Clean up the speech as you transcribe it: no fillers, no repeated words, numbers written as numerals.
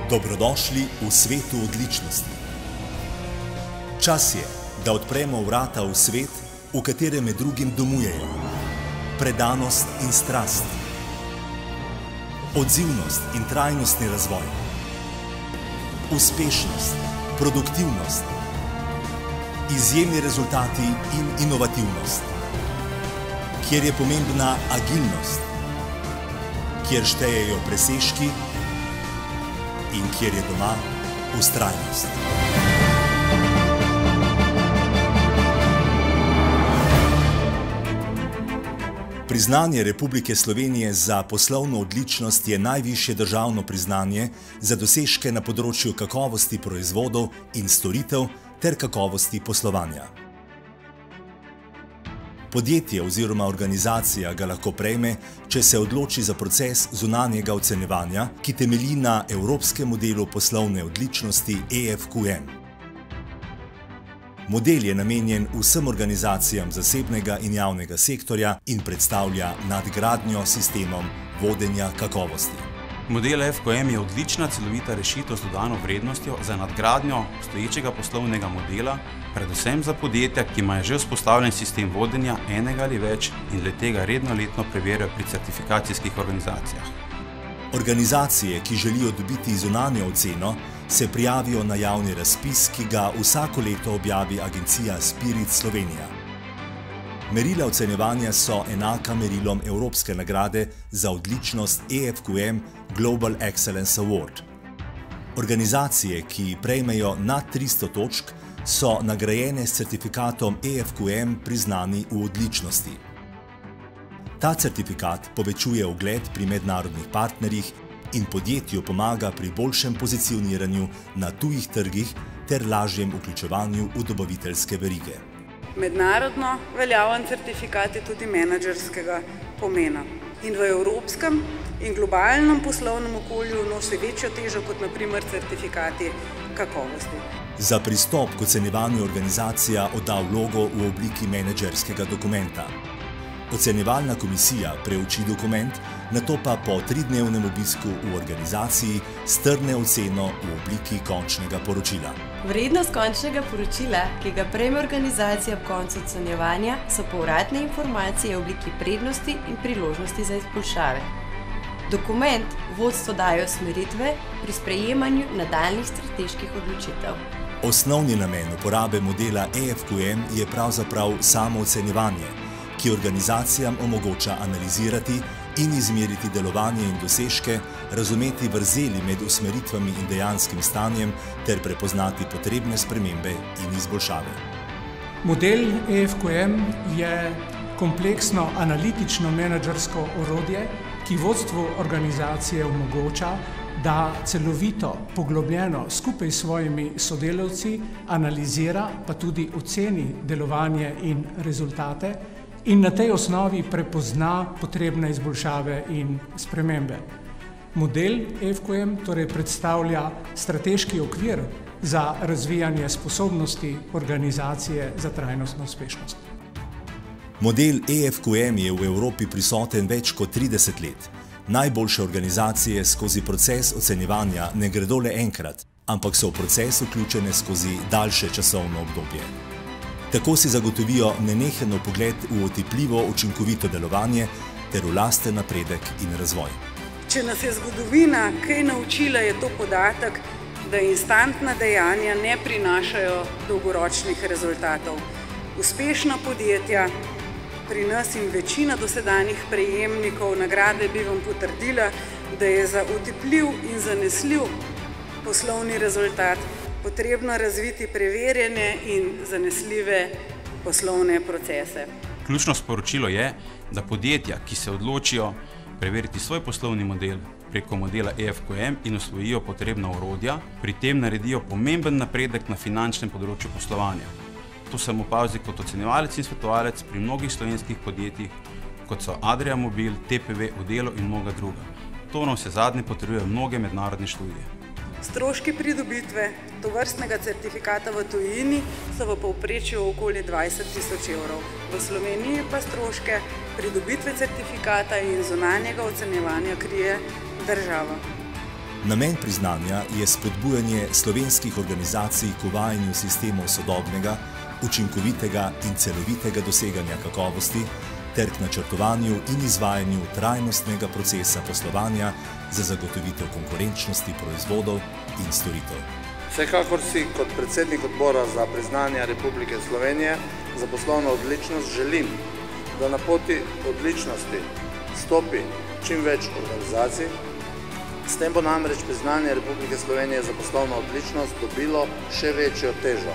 Dobrodošli v svetu odličnosti. Čas je, da odpremo vrata v svet, v katerem med drugim domujejo predanost in strast, odzivnost in trajnostni razvoj, uspešnost, produktivnost, izjemni rezultati in inovativnost, kjer je pomembna agilnost, kjer štejejo presežki in kjer je doma vztrajnost. Priznanje Republike Slovenije za poslovno odličnost je najvišje državno priznanje za dosežke na področju kakovosti proizvodov in storitev ter kakovosti poslovanja. Podjetje oziroma organizacija ga lahko prejme, če se odloči za proces zunanjega ocenjevanja, ki temelji na evropskem modelu poslovne odličnosti EFQM. Model je namenjen vsem organizacijam zasebnega in javnega sektorja in predstavlja nadgradnjo sistemom vodenja kakovosti. Model EFQM je odlična celovita rešitev z dodano vrednostjo za nadgradnjo obstoječega poslovnega modela, predvsem za podjetja, ki imajo že vzpostavljen sistem vodenja enega ali več in le-tega redno letno preverjajo pri certifikacijskih organizacijah. Organizacije, ki želijo dobiti zunanjo oceno, se prijavijo na javni razpis, ki ga vsako leto objavi agencija Spirit Slovenija. Merila ocenjevanja so enaka merilom Evropske nagrade za odličnost EFQM Global Excellence Award. Organizacije, ki prejmejo nad 300 točk, so nagrajene s certifikatom EFQM priznani v odličnosti. Ta certifikat povečuje ugled pri mednarodnih partnerjih in podjetju pomaga pri boljšem pozicioniranju na tujih trgih ter lažjem vključevanju v dobaviteljske verige. Mednarodno veljaven certifikat je tudi menedžerskega pomena in v evropskem in globalnem poslovnem okolju nosi večjo težo kot na primer certifikati kakovosti. Za pristop k ocenjevanju organizacija odda vlogo v obliki menedžerskega dokumenta. Ocenjevalna komisija preuči dokument, nato pa po 3-dnevnem obisku v organizaciji strne oceno v obliki končnega poročila. Vrednost končnega poročila, ki ga prejme organizacija ob koncu ocenjevanja, so povratne informacije v obliki prednosti in priložnosti za izboljšave. Dokument vodstvo daje usmeritve pri sprejemanju nadaljnjih strateških odločitev. Osnovni namen uporabe modela EFQM je pravzaprav samo ocenjevanje, ki organizacijam omogoča analizirati in izmeriti delovanje in dosežke, razumeti vrzeli med usmeritvami in dejanskim stanjem ter prepoznati potrebne spremembe in izboljšave. Model EFQM je kompleksno analitično menedžersko orodje, ki vodstvu organizacije omogoča, da celovito, poglobljeno skupaj s svojimi sodelavci analizira pa tudi oceni delovanje in rezultate in na tej osnovi prepozna potrebne izboljšave in spremembe. Model EFQM torej predstavlja strateški okvir za razvijanje sposobnosti organizacije za trajnostno uspešnost. Model EFQM je v Evropi prisoten več kot 30 let. Najboljše organizacije skozi proces ocenjevanja ne gredo le enkrat, ampak so v proces vključene skozi daljše časovno obdobje. Tako si zagotovijo nenehen vpogled v otipljivo, učinkovito delovanje ter v lasten napredek in razvoj. Če nas je zgodovina kaj naučila, je to podatek, da instantna dejanja ne prinašajo dolgoročnih rezultatov. Uspešna podjetja, pri nas in večina dosedanjih prejemnikov nagrade bi vam potrdila, da je za otipljiv in zanesljiv poslovni rezultat potrebno razviti preverjene in zanesljive poslovne procese. Ključno sporočilo je, da podjetja, ki se odločijo preveriti svoj poslovni model preko modela EFQM in osvojijo potrebna orodja, pri tem naredijo pomemben napredek na finančnem področju poslovanja. To sem opazil kot ocenjevalec in svetovalec pri mnogih slovenskih podjetjih, kot so Adria Mobil, TPV, Odelo in mnoga druga. To navsezadnje potrjujejo mnoge mednarodne študije. Stroški pridobitve tovrstnega certifikata v tujini so v povprečju okoli 20 000 evrov. V Sloveniji pa stroške pridobitve certifikata in zunanjega ocenjevanja krije država. Namen priznanja je spodbujanje slovenskih organizacij k uvajanju sistemov sodobnega, učinkovitega in celovitega doseganja kakovosti ter k načrtovanju in izvajanju trajnostnega procesa poslovanja za zagotovitev konkurenčnosti proizvodov in storitev. Vsekakor si kot predsednik odbora za priznanje Republike Slovenije za poslovno odličnost želim, da na poti odličnosti stopi čim več organizacij. S tem bo namreč priznanje Republike Slovenije za poslovno odličnost dobilo še večjo težo.